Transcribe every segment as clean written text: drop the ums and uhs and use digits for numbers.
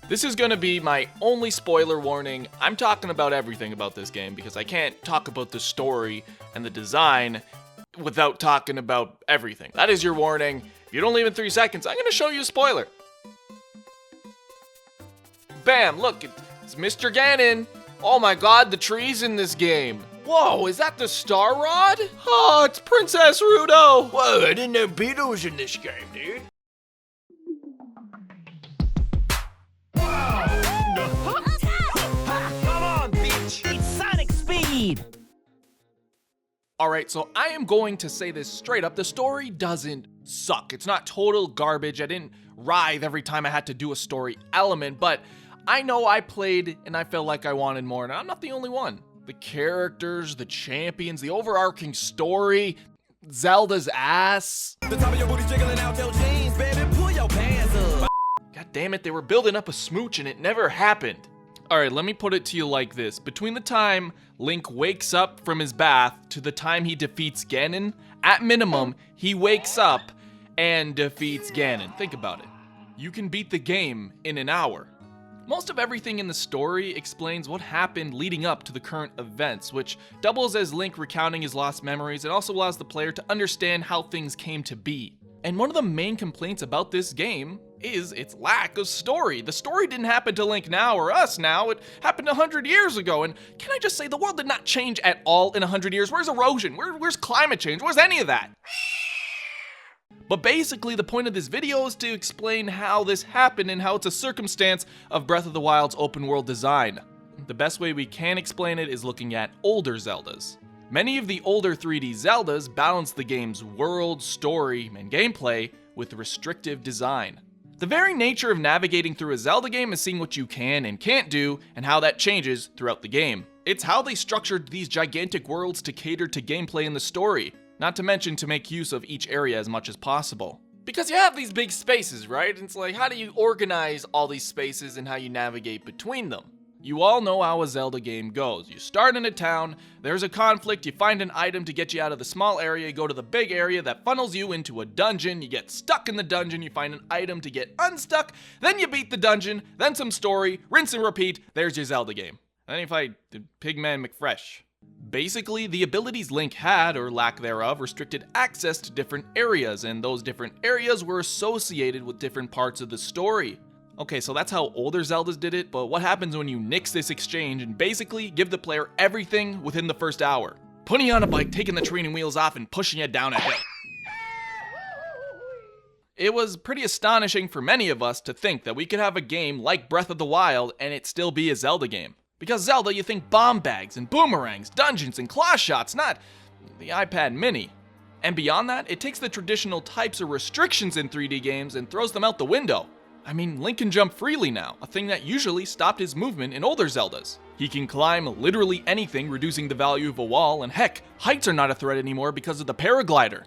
This is going to be my only spoiler warning. I'm talking about everything about this game because I can't talk about the story and the design without talking about everything. That is your warning. If you don't leave in 3 seconds, I'm going to show you a spoiler. Bam, look, it's Mr. Ganon. Oh my god, the trees in this game. Whoa, is that the Star Rod? Oh, it's Princess Rudo. Whoa, I didn't know Beetle was in this game, dude. Come on, bitch! It's Sonic Speed! Alright, so I am going to say this straight up. The story doesn't suck. It's not total garbage. I didn't writhe every time I had to do a story element, but I know I played and I felt like I wanted more, and I'm not the only one. The characters, the champions, the overarching story, Zelda's ass. The top of your booty jiggling out your jeans, baby, pull your pants up. God damn it, they were building up a smooch and it never happened. Alright, let me put it to you like this. Between the time Link wakes up from his bath to the time he defeats Ganon, at minimum, he wakes up and defeats Ganon. Think about it. You can beat the game in an hour. Most of everything in the story explains what happened leading up to the current events, which doubles as Link recounting his lost memories and also allows the player to understand how things came to be. And one of the main complaints about this game is its lack of story. The story didn't happen to Link now or us now, it happened 100 years ago, and can I just say, the world did not change at all in 100 years. Where's erosion? Where's climate change? Where's any of that? But basically, the point of this video is to explain how this happened and how it's a circumstance of Breath of the Wild's open world design. The best way we can explain it is looking at older Zeldas. Many of the older 3D Zeldas balance the game's world, story, and gameplay with restrictive design. The very nature of navigating through a Zelda game is seeing what you can and can't do and how that changes throughout the game. It's how they structured these gigantic worlds to cater to gameplay in the story. Not to mention to make use of each area as much as possible. Because you have these big spaces, right? It's like, how do you organize all these spaces and how you navigate between them? You all know how a Zelda game goes. You start in a town, there's a conflict, you find an item to get you out of the small area, you go to the big area that funnels you into a dungeon, you get stuck in the dungeon, you find an item to get unstuck, then you beat the dungeon, then some story, rinse and repeat, there's your Zelda game. Then you fight Pigman McFresh. Basically, the abilities Link had, or lack thereof, restricted access to different areas, and those different areas were associated with different parts of the story. Okay, so that's how older Zeldas did it, but what happens when you nix this exchange and basically give the player everything within the first hour? Putting you on a bike, taking the training wheels off, and pushing you down a hill. It was pretty astonishing for many of us to think that we could have a game like Breath of the Wild and it still be a Zelda game. Because Zelda, you think bomb bags and boomerangs, dungeons and claw shots, not the iPad mini. And beyond that, it takes the traditional types of restrictions in 3D games and throws them out the window. I mean, Link can jump freely now, a thing that usually stopped his movement in older Zeldas. He can climb literally anything, reducing the value of a wall, and heck, heights are not a threat anymore because of the paraglider.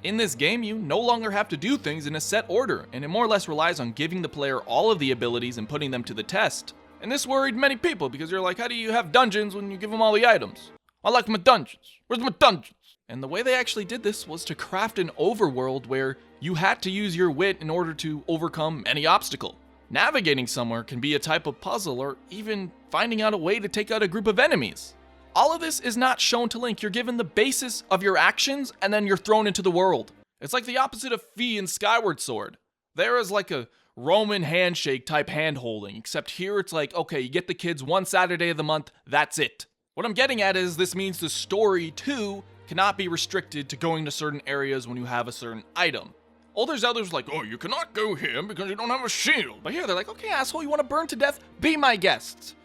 In this game, you no longer have to do things in a set order, and it more or less relies on giving the player all of the abilities and putting them to the test. And this worried many people because you're like, how do you have dungeons when you give them all the items? I like my dungeons. Where's my dungeons? And the way they actually did this was to craft an overworld where you had to use your wit in order to overcome any obstacle. Navigating somewhere can be a type of puzzle or even finding out a way to take out a group of enemies. All of this is not shown to Link. You're given the basis of your actions and then you're thrown into the world. It's like the opposite of Fi in Skyward Sword. There is like a Roman handshake type hand-holding, except here it's like, okay, you get the kids one Saturday of the month, that's it. What I'm getting at is this means the story, too, cannot be restricted to going to certain areas when you have a certain item. Older Zelda's like, oh, you cannot go here because you don't have a shield. But here they're like, okay, asshole, you want to burn to death? Be my guest.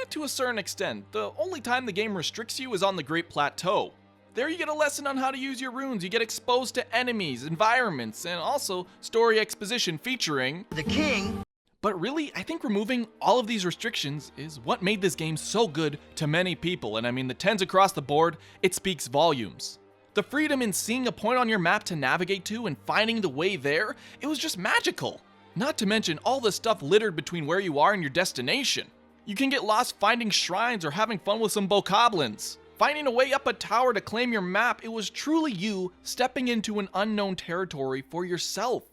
To a certain extent, the only time the game restricts you is on the Great Plateau. There you get a lesson on how to use your runes, you get exposed to enemies, environments, and also story exposition featuring The king. But really, I think removing all of these restrictions is what made this game so good to many people, and I mean the tens across the board, it speaks volumes. The freedom in seeing a point on your map to navigate to and finding the way there, it was just magical. Not to mention all the stuff littered between where you are and your destination. You can get lost finding shrines or having fun with some bokoblins. Finding a way up a tower to claim your map, it was truly you stepping into an unknown territory for yourself.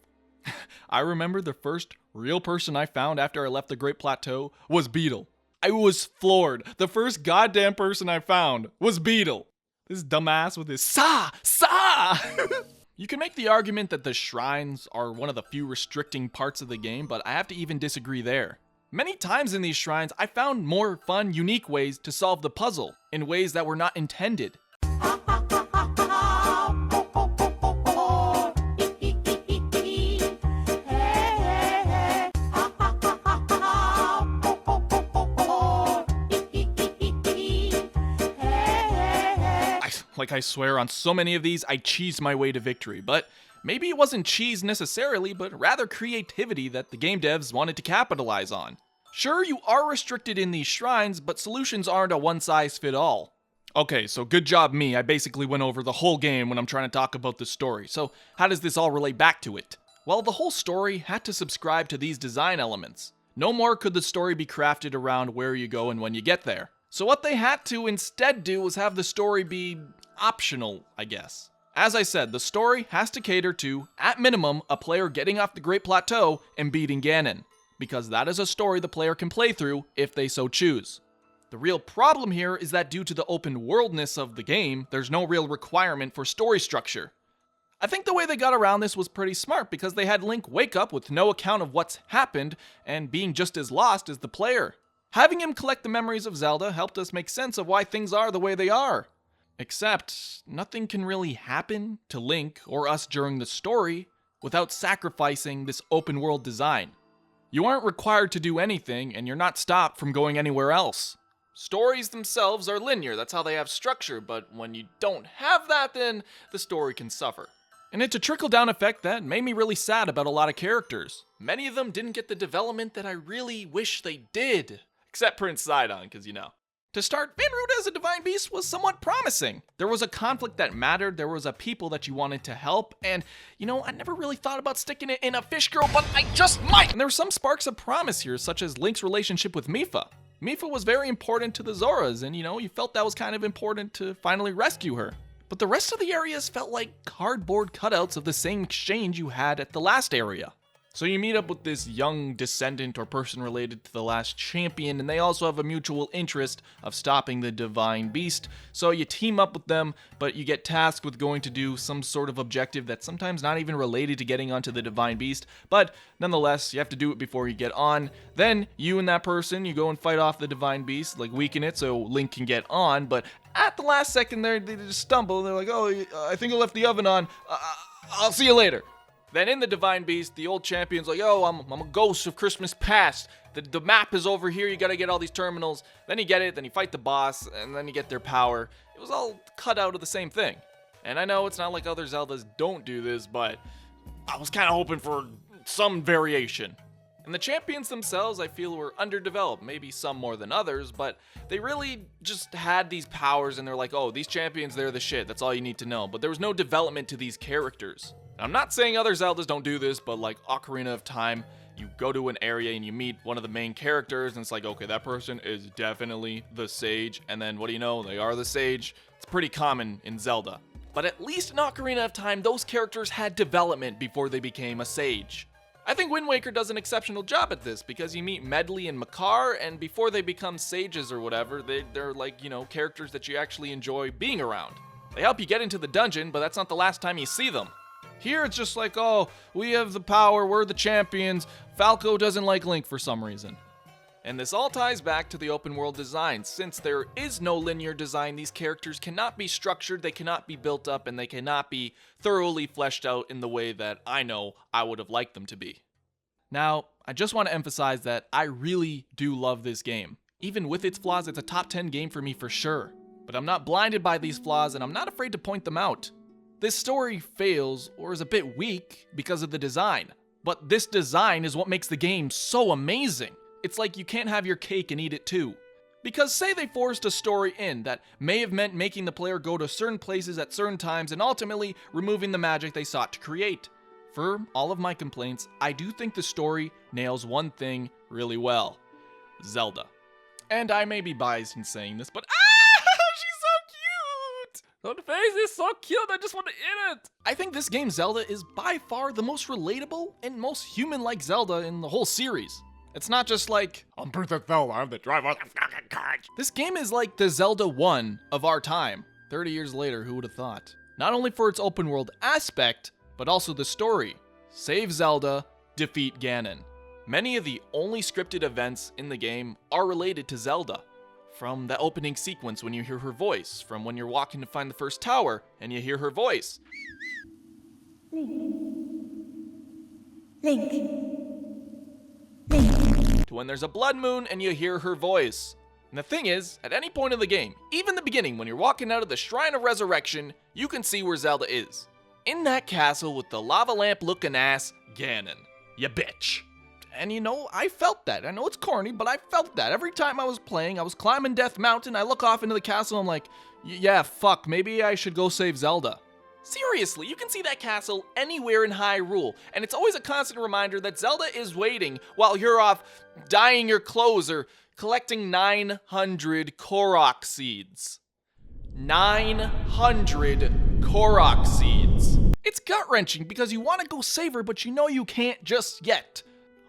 I remember the first real person I found after I left the Great Plateau was Beetle. I was floored. The first goddamn person I found was Beetle. This dumbass with his sa! You can make the argument that the shrines are one of the few restricting parts of the game, but I have to even disagree there. Many times in these shrines, I found more fun, unique ways to solve the puzzle, in ways that were not intended. I swear on so many of these, I cheesed my way to victory, but maybe it wasn't cheese necessarily, but rather creativity that the game devs wanted to capitalize on. Sure, you are restricted in these shrines, but solutions aren't a one-size-fit-all. Okay, so good job me, I basically went over the whole game when I'm trying to talk about the story, so how does this all relate back to it? Well, the whole story had to subscribe to these design elements. No more could the story be crafted around where you go and when you get there. So what they had to instead do was have the story be optional, I guess. As I said, the story has to cater to, at minimum, a player getting off the Great Plateau and beating Ganon, because that is a story the player can play through if they so choose. The real problem here is that due to the open worldness of the game, there's no real requirement for story structure. I think the way they got around this was pretty smart because they had Link wake up with no account of what's happened and being just as lost as the player. Having him collect the memories of Zelda helped us make sense of why things are the way they are. Except, nothing can really happen to Link or us during the story without sacrificing this open world design. You aren't required to do anything, and you're not stopped from going anywhere else. Stories themselves are linear, that's how they have structure, but when you don't have that, then the story can suffer. And it's a trickle-down effect that made me really sad about a lot of characters. Many of them didn't get the development that I really wish they did. Except Prince Sidon, because you know. To start, Finrod as a divine beast was somewhat promising. There was a conflict that mattered, there was a people that you wanted to help, and, you know, I never really thought about sticking it in a fish girl, but I just might! And there were some sparks of promise here, such as Link's relationship with Mipha. Mipha was very important to the Zoras, and, you know, you felt that was kind of important to finally rescue her. But the rest of the areas felt like cardboard cutouts of the same exchange you had at the last area. So you meet up with this young descendant or person related to the last champion, and they also have a mutual interest of stopping the divine beast. So you team up with them, but you get tasked with going to do some sort of objective that's sometimes not even related to getting onto the divine beast, but nonetheless, you have to do it before you get on. Then you and that person, you go and fight off the divine beast, like weaken it so Link can get on, but at the last second they just stumble, they're like, oh, I think I left the oven on, I'll see you later. Then in the Divine Beast, the old champion's like, yo, I'm a ghost of Christmas past. The map is over here, you gotta get all these terminals. Then you get it, then you fight the boss, and then you get their power. It was all cut out of the same thing. And I know it's not like other Zeldas don't do this, but I was kind of hoping for some variation. And the champions themselves, I feel, were underdeveloped, maybe some more than others, but they really just had these powers and they're like, oh, these champions, they're the shit, that's all you need to know. But there was no development to these characters. I'm not saying other Zeldas don't do this, but like Ocarina of Time, you go to an area and you meet one of the main characters and it's like, okay, that person is definitely the sage, and then what do you know, they are the sage. It's pretty common in Zelda. But at least in Ocarina of Time, those characters had development before they became a sage. I think Wind Waker does an exceptional job at this because you meet Medley and Makar, and before they become sages or whatever, they're like, you know, characters that you actually enjoy being around. They help you get into the dungeon, but that's not the last time you see them. Here it's just like, oh, we have the power, we're the champions, Falco doesn't like Link for some reason. And this all ties back to the open world design. Since there is no linear design, these characters cannot be structured, they cannot be built up, and they cannot be thoroughly fleshed out in the way that I know I would have liked them to be. Now, I just want to emphasize that I really do love this game. Even with its flaws, it's a top 10 game for me for sure. But I'm not blinded by these flaws, and I'm not afraid to point them out. This story fails, or is a bit weak, because of the design. But this design is what makes the game so amazing. It's like you can't have your cake and eat it too. Because say they forced a story in that may have meant making the player go to certain places at certain times and ultimately removing the magic they sought to create. For all of my complaints, I do think the story nails one thing really well. Zelda. And I may be biased in saying this, but she's so cute! Her face is so cute, I just want to eat it! I think this game, Zelda, is by far the most relatable and most human-like Zelda in the whole series. It's not just like, I'm Princess Zelda, I'm the driver of the fucking car. this game is like the Zelda 1 of our time. 30 years later, who would have thought? Not only for its open world aspect, but also the story. Save Zelda, defeat Ganon. Many of the only scripted events in the game are related to Zelda. From the opening sequence when you hear her voice, from when you're walking to find the first tower and you hear her voice. Link. To when there's a blood moon and you hear her voice. And the thing is, at any point in the game, even the beginning when you're walking out of the Shrine of Resurrection, you can see where Zelda is. In that castle with the lava lamp looking ass, Ganon. Ya bitch. And you know, I felt that. I know it's corny, but I felt that. Every time I was playing, I was climbing Death Mountain, I look off into the castle, I'm like, yeah, fuck, maybe I should go save Zelda. Seriously, you can see that castle anywhere in Hyrule, and it's always a constant reminder that Zelda is waiting while you're off dyeing your clothes or collecting 900 Korok seeds. 900 Korok seeds. It's gut-wrenching because you want to go save her, but you know you can't just yet.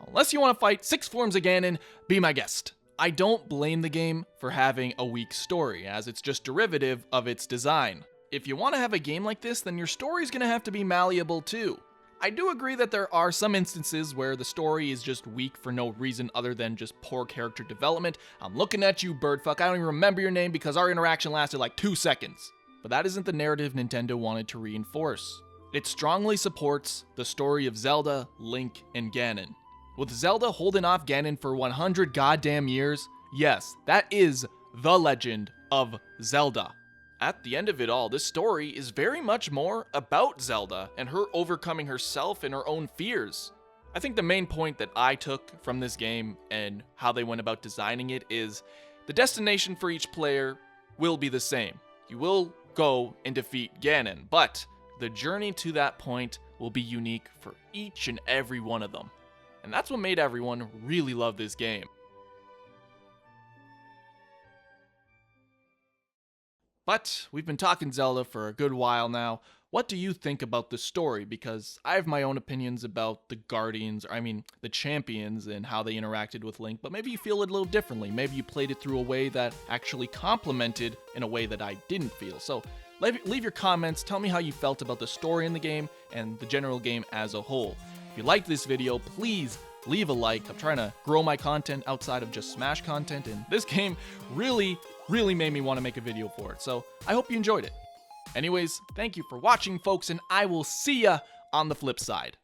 Unless you want to fight 6 forms of Ganon, be my guest. I don't blame the game for having a weak story, as it's just derivative of its design. If you want to have a game like this, then your story's going to have to be malleable too. I do agree that there are some instances where the story is just weak for no reason other than just poor character development. I'm looking at you, Birdfuck. I don't even remember your name because our interaction lasted like 2 seconds. But that isn't the narrative Nintendo wanted to reinforce. It strongly supports the story of Zelda, Link, and Ganon. With Zelda holding off Ganon for 100 goddamn years, yes, that is the Legend of Zelda. At the end of it all, this story is very much more about Zelda and her overcoming herself and her own fears. I think the main point that I took from this game and how they went about designing it is the destination for each player will be the same. You will go and defeat Ganon, but the journey to that point will be unique for each and every one of them. And that's what made everyone really love this game. But we've been talking Zelda for a good while now. What do you think about the story? Because I have my own opinions about the the champions and how they interacted with Link, but maybe you feel it a little differently. Maybe you played it through a way that actually complemented in a way that I didn't feel. So leave your comments, tell me how you felt about the story in the game and the general game as a whole. If you liked this video, please leave a like. I'm trying to grow my content outside of just Smash content, and this game really made me want to make a video for it. So I hope you enjoyed it. Anyways, thank you for watching, folks, and I will see ya on the flip side.